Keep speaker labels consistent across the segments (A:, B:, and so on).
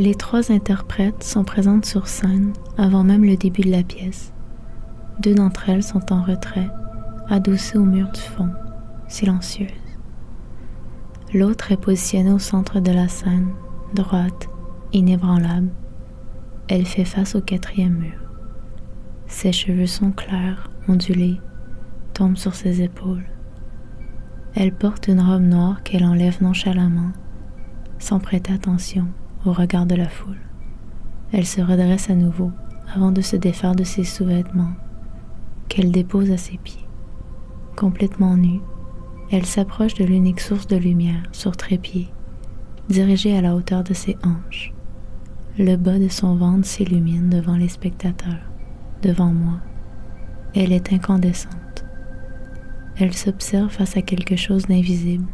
A: Les 3 interprètes sont présentes sur scène avant même le début de la pièce. 2 d'entre elles sont en retrait, adossées au mur du fond, silencieuses. L'autre est positionnée au centre de la scène, droite, inébranlable. Elle fait face au 4e mur. Ses cheveux sont clairs, ondulés, tombent sur ses épaules. Elle porte une robe noire qu'elle enlève nonchalamment, sans prêter attention au regard de la foule. Elle se redresse à nouveau avant de se défaire de ses sous-vêtements, qu'elle dépose à ses pieds. Complètement nue, elle s'approche de l'unique source de lumière sur trépied, dirigée à la hauteur de ses hanches. Le bas de son ventre s'illumine devant les spectateurs, devant moi. Elle est incandescente. Elle s'observe face à quelque chose d'invisible,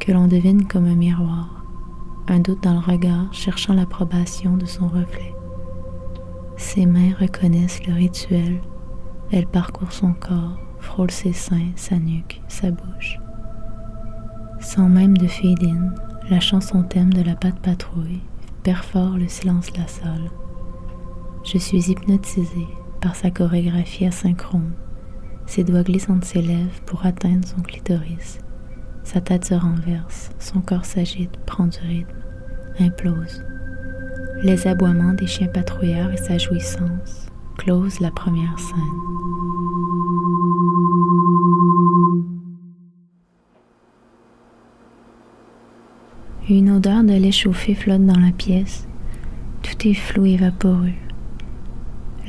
A: que l'on devine comme un miroir, un doute dans le regard cherchant l'approbation de son reflet. Ses mains reconnaissent le rituel. Elle parcourt son corps, frôle ses seins, sa nuque, sa bouche. Sans même de fade-in, la chanson thème de la Pat' Patrouille perfore le silence de la salle. Je suis hypnotisée par sa chorégraphie asynchrone. Ses doigts glissent entre ses lèvres pour atteindre son clitoris. Sa tête se renverse, son corps s'agite, prend du rythme, implose. Les aboiements des chiens patrouilleurs et sa jouissance closent la première scène. Une odeur de lait chauffé flotte dans la pièce. Tout est flou et vaporeux.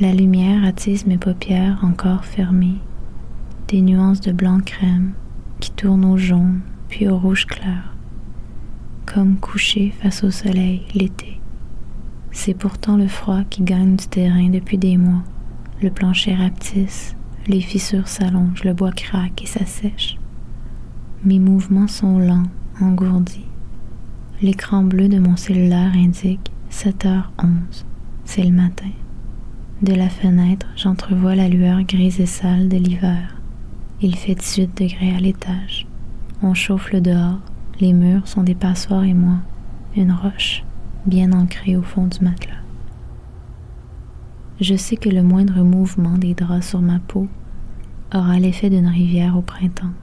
A: La lumière attise mes paupières encore fermées. Des nuances de blanc crème qui tournent au jaune puis au rouge clair. Comme couché face au soleil l'été. C'est pourtant le froid qui gagne du terrain depuis des mois. Le plancher rapetisse, les fissures s'allongent, le bois craque et s'assèche. Mes mouvements sont lents, engourdis. L'écran bleu de mon cellulaire indique 7h11. C'est le matin. De la fenêtre, j'entrevois la lueur grise et sale de l'hiver. Il fait 18 degrés à l'étage. On chauffe le dehors. Les murs sont des passoires et moi, une roche, bien ancrée au fond du matelas. Je sais que le moindre mouvement des draps sur ma peau aura l'effet d'une rivière au printemps.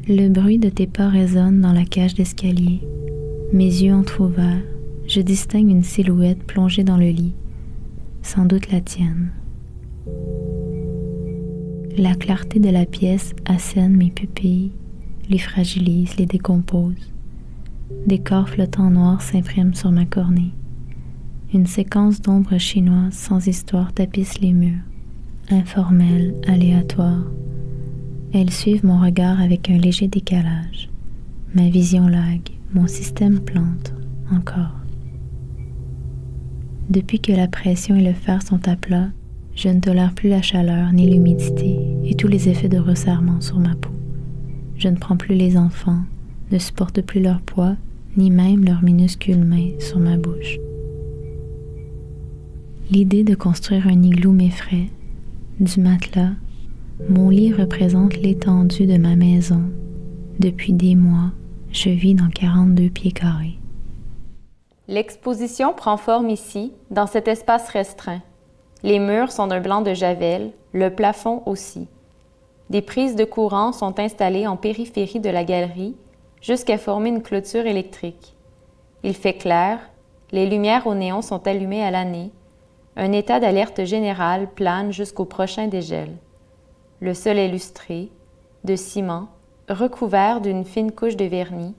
A: Le bruit de tes pas résonne dans la cage d'escalier. Mes yeux entr'ouverts, je distingue une silhouette plongée dans le lit, sans doute la tienne. La clarté de la pièce assène mes pupilles, les fragilise, les décompose. Des corps flottants noirs s'impriment sur ma cornée. Une séquence d'ombres chinoises sans histoire tapisse les murs, informelle, aléatoire. Elles suivent mon regard avec un léger décalage. Ma vision lague, mon système plante, encore. Depuis que la pression et le fer sont à plat, je ne tolère plus la chaleur ni l'humidité et tous les effets de resserrement sur ma peau. Je ne prends plus les enfants, ne supporte plus leur poids, ni même leurs minuscules mains sur ma bouche. L'idée de construire un igloo m'effraie. Du matelas, mon lit représente l'étendue de ma maison. Depuis des mois, je vis dans 42 pieds carrés.
B: L'exposition prend forme ici, dans cet espace restreint. Les murs sont d'un blanc de javel, le plafond aussi. Des prises de courant sont installées en périphérie de la galerie jusqu'à former une clôture électrique. Il fait clair, les lumières au néon sont allumées à l'année. Un état d'alerte générale plane jusqu'au prochain dégel. Le sol est lustré, de ciment, recouvert d'une fine couche de vernis.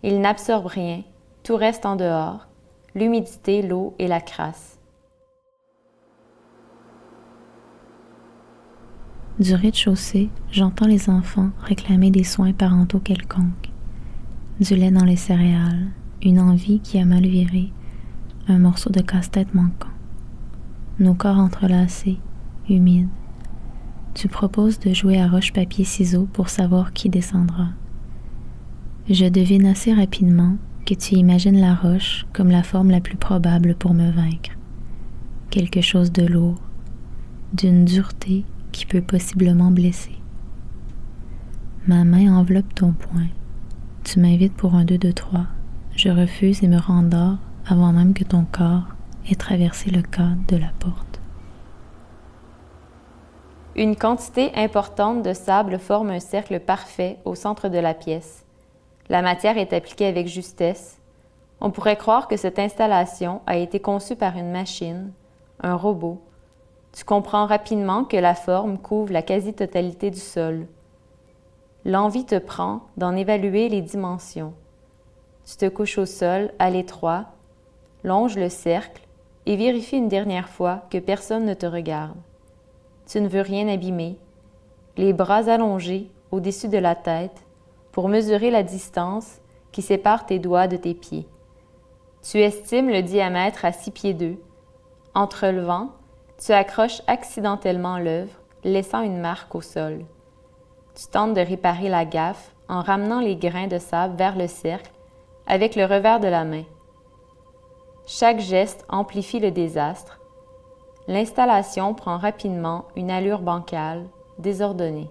B: Il n'absorbe rien, tout reste en dehors, l'humidité, l'eau et la crasse.
A: Du rez-de-chaussée, j'entends les enfants réclamer des soins parentaux quelconques. Du lait dans les céréales, une envie qui a mal viré, un morceau de casse-tête manquant. Nos corps entrelacés, humides. Tu proposes de jouer à roche-papier-ciseaux pour savoir qui descendra. Je devine assez rapidement que tu imagines la roche comme la forme la plus probable pour me vaincre. Quelque chose de lourd, d'une dureté qui peut possiblement blesser. Ma main enveloppe ton poing. Tu m'invites pour un 2 de 3. Je refuse et me rendors avant même que ton corps ait traversé le cadre de la porte.
B: Une quantité importante de sable forme un cercle parfait au centre de la pièce. La matière est appliquée avec justesse. On pourrait croire que cette installation a été conçue par une machine, un robot. Tu comprends rapidement que la forme couvre la quasi-totalité du sol. L'envie te prend d'en évaluer les dimensions. Tu te couches au sol, à l'étroit, longe le cercle et vérifie une dernière fois que personne ne te regarde. Tu ne veux rien abîmer. Les bras allongés au-dessus de la tête pour mesurer la distance qui sépare tes doigts de tes pieds. Tu estimes le diamètre à 6 pieds 2. Entrelevant, tu accroches accidentellement l'œuvre, laissant une marque au sol. Tu tentes de réparer la gaffe en ramenant les grains de sable vers le cercle avec le revers de la main. Chaque geste amplifie le désastre. L'installation prend rapidement une allure bancale, désordonnée.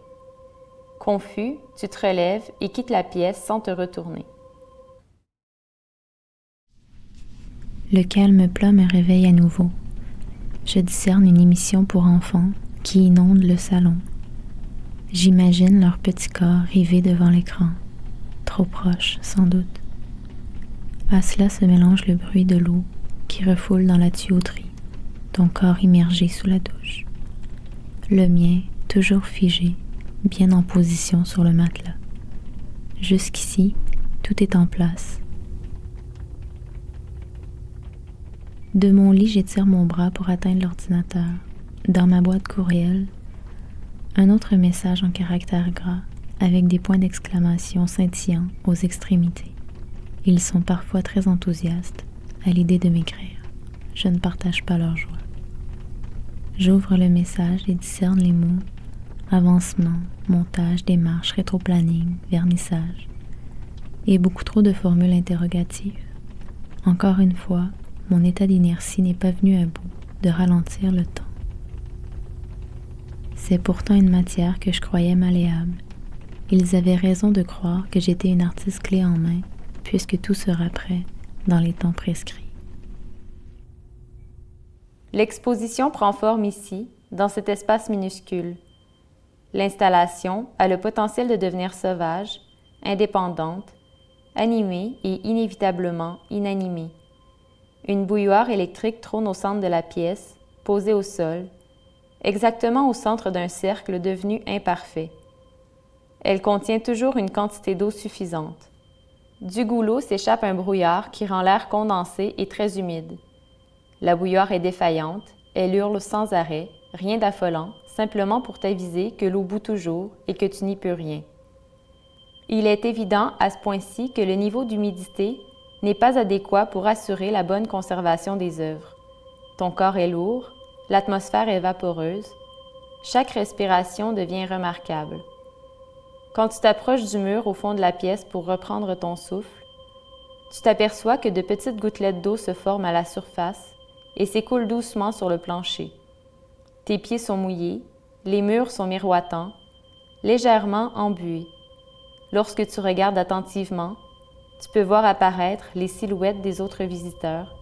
B: Confus, tu te relèves et quittes la pièce sans te retourner.
A: Le calme plat me réveille à nouveau. Je discerne une émission pour enfants qui inonde le salon. J'imagine leurs petits corps rivés devant l'écran, trop proches sans doute. À cela se mélange le bruit de l'eau qui refoule dans la tuyauterie, ton corps immergé sous la douche. Le mien, toujours figé, bien en position sur le matelas. Jusqu'ici, tout est en place. De mon lit, j'étire mon bras pour atteindre l'ordinateur. Dans ma boîte courriel, un autre message en caractères gras avec des points d'exclamation scintillants aux extrémités. Ils sont parfois très enthousiastes à l'idée de m'écrire. Je ne partage pas leur joie. J'ouvre le message et discerne les mots avancement, montage, démarche, rétroplanning, vernissage et beaucoup trop de formules interrogatives. Encore une fois, mon état d'inertie n'est pas venu à bout de ralentir le temps. C'est pourtant une matière que je croyais malléable. Ils avaient raison de croire que j'étais une artiste clé en main, puisque tout sera prêt dans les temps prescrits.
B: L'exposition prend forme ici, dans cet espace minuscule. L'installation a le potentiel de devenir sauvage, indépendante, animée et inévitablement inanimée. Une bouilloire électrique trône au centre de la pièce, posée au sol, exactement au centre d'un cercle devenu imparfait. Elle contient toujours une quantité d'eau suffisante. Du goulot s'échappe un brouillard qui rend l'air condensé et très humide. La bouilloire est défaillante, elle hurle sans arrêt, rien d'affolant, simplement pour t'aviser que l'eau bout toujours et que tu n'y peux rien. Il est évident à ce point-ci que le niveau d'humidité n'est pas adéquat pour assurer la bonne conservation des œuvres. Ton corps est lourd, l'atmosphère est vaporeuse, chaque respiration devient remarquable. Quand tu t'approches du mur au fond de la pièce pour reprendre ton souffle, tu t'aperçois que de petites gouttelettes d'eau se forment à la surface et s'écoulent doucement sur le plancher. Tes pieds sont mouillés, les murs sont miroitants, légèrement embués. Lorsque tu regardes attentivement, tu peux voir apparaître les silhouettes des autres visiteurs,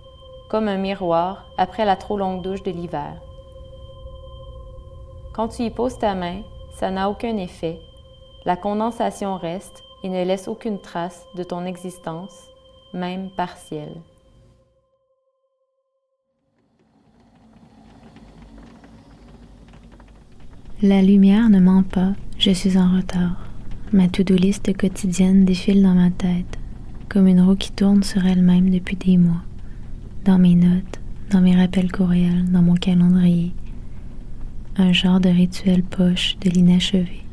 B: comme un miroir après la trop longue douche de l'hiver. Quand tu y poses ta main, ça n'a aucun effet. La condensation reste et ne laisse aucune trace de ton existence, même partielle.
A: La lumière ne ment pas, je suis en retard. Ma to-do list quotidienne défile dans ma tête, comme une roue qui tourne sur elle-même depuis des mois. Dans mes notes, dans mes rappels courriels, dans mon calendrier. Un genre de rituel poche de l'inachevé.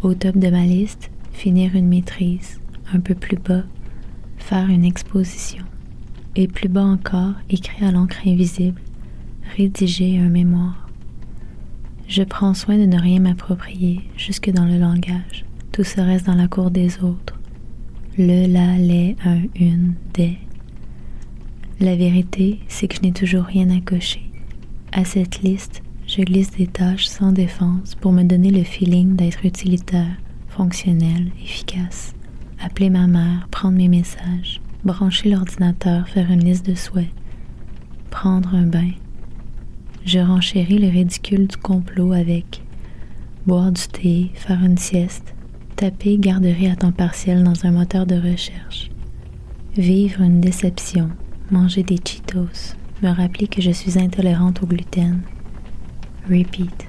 A: Au top de ma liste, finir une maîtrise. Un peu plus bas, faire une exposition. Et plus bas encore, écrit à l'encre invisible, rédiger un mémoire. Je prends soin de ne rien m'approprier, jusque dans le langage. Tout se reste dans la cour des autres. le, la, les, un, une, des. La vérité, c'est que je n'ai toujours rien à cocher. À cette liste, je glisse des tâches sans défense pour me donner le feeling d'être utilitaire, fonctionnel, efficace. Appeler ma mère, prendre mes messages, brancher l'ordinateur, faire une liste de souhaits, prendre un bain. Je renchéris le ridicule du complot avec boire du thé, faire une sieste, taper garderie à temps partiel dans un moteur de recherche, vivre une déception, manger des Cheetos, me rappeler que je suis intolérante au gluten. Repeat.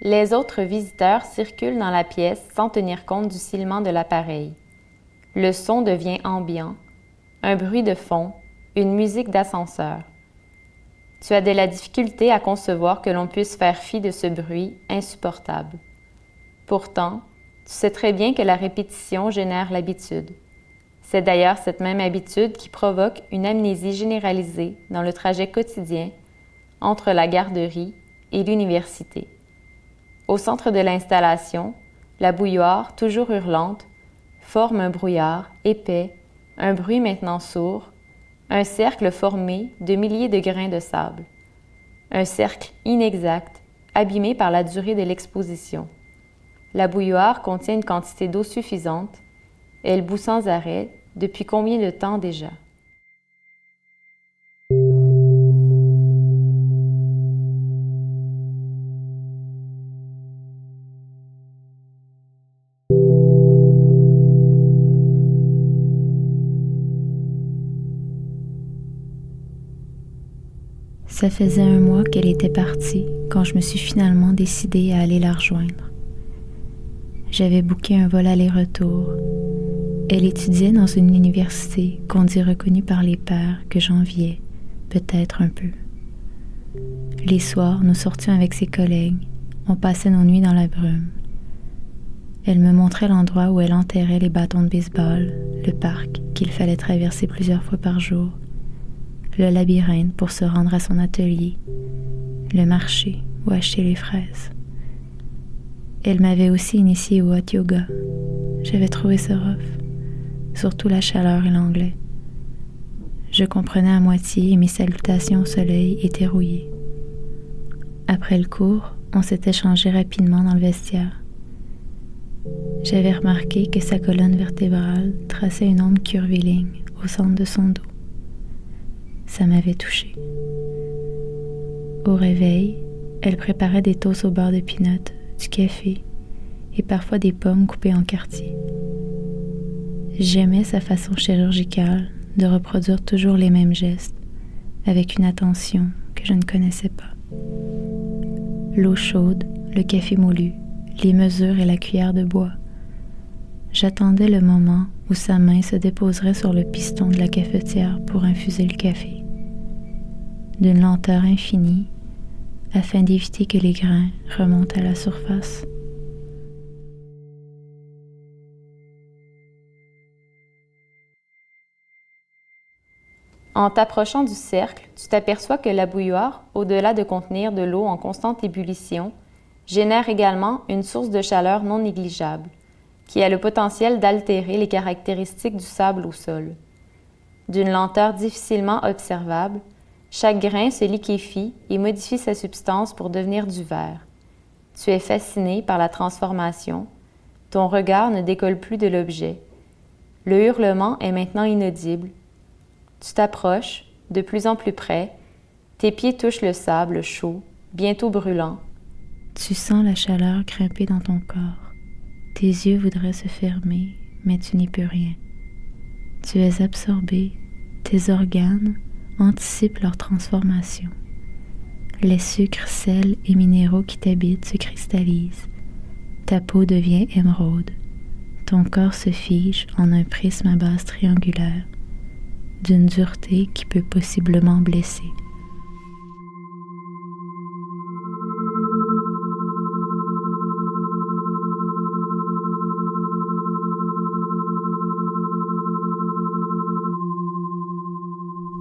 B: Les autres visiteurs circulent dans la pièce sans tenir compte du silement de l'appareil. Le son devient ambiant, un bruit de fond, une musique d'ascenseur. Tu as de la difficulté à concevoir que l'on puisse faire fi de ce bruit insupportable. Pourtant, tu sais très bien que la répétition génère l'habitude. C'est d'ailleurs cette même habitude qui provoque une amnésie généralisée dans le trajet quotidien entre la garderie et l'université. Au centre de l'installation, la bouilloire, toujours hurlante, forme un brouillard épais, un bruit maintenant sourd, un cercle formé de milliers de grains de sable. Un cercle inexact, abîmé par la durée de l'exposition. La bouilloire contient une quantité d'eau suffisante. Elle bout sans arrêt. Depuis combien de temps déjà?
A: Ça faisait 1 mois qu'elle était partie quand je me suis finalement décidée à aller la rejoindre. J'avais booké un vol aller-retour. Elle étudiait dans une université qu'on dit reconnue par les pairs que j'enviais, peut-être un peu. Les soirs, nous sortions avec ses collègues. On passait nos nuits dans la brume. Elle me montrait l'endroit où elle enterrait les bâtons de baseball, le parc qu'il fallait traverser plusieurs fois par jour, le labyrinthe pour se rendre à son atelier, le marché où acheter les fraises. Elle m'avait aussi initiée au hot yoga. J'avais trouvé ça rough, surtout la chaleur et l'anglais. Je comprenais à moitié et mes salutations au soleil étaient rouillées. Après le cours, on s'était changé rapidement dans le vestiaire. J'avais remarqué que sa colonne vertébrale traçait une ombre curviligne au centre de son dos. Ça m'avait touchée. Au réveil, elle préparait des toasts au beurre de peanut, du café et parfois des pommes coupées en quartiers. J'aimais sa façon chirurgicale de reproduire toujours les mêmes gestes, avec une attention que je ne connaissais pas. L'eau chaude, le café moulu, les mesures et la cuillère de bois. J'attendais le moment où sa main se déposerait sur le piston de la cafetière pour infuser le café. D'une lenteur infinie, afin d'éviter que les grains remontent à la surface.
B: En t'approchant du cercle, tu t'aperçois que la bouilloire, au-delà de contenir de l'eau en constante ébullition, génère également une source de chaleur non négligeable, qui a le potentiel d'altérer les caractéristiques du sable au sol. D'une lenteur difficilement observable, chaque grain se liquéfie et modifie sa substance pour devenir du verre. Tu es fasciné par la transformation. Ton regard ne décolle plus de l'objet. Le hurlement est maintenant inaudible. Tu t'approches, de plus en plus près. Tes pieds touchent le sable chaud, bientôt brûlant.
A: Tu sens la chaleur grimper dans ton corps. Tes yeux voudraient se fermer, mais tu n'y peux rien. Tu es absorbé. Tes organes anticipent leur transformation. Les sucres, sels et minéraux qui t'habitent se cristallisent. Ta peau devient émeraude. Ton corps se fige en un prisme à base triangulaire, d'une dureté qui peut possiblement blesser.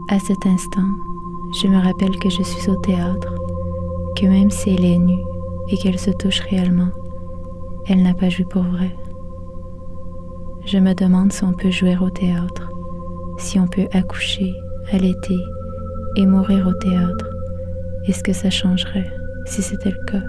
A: À cet instant, je me rappelle que je suis au théâtre, que même si elle est nue et qu'elle se touche réellement, elle n'a pas joué pour vrai. Je me demande si on peut jouer au théâtre, si on peut accoucher, allaiter et mourir au théâtre. Est-ce que ça changerait si c'était le cas?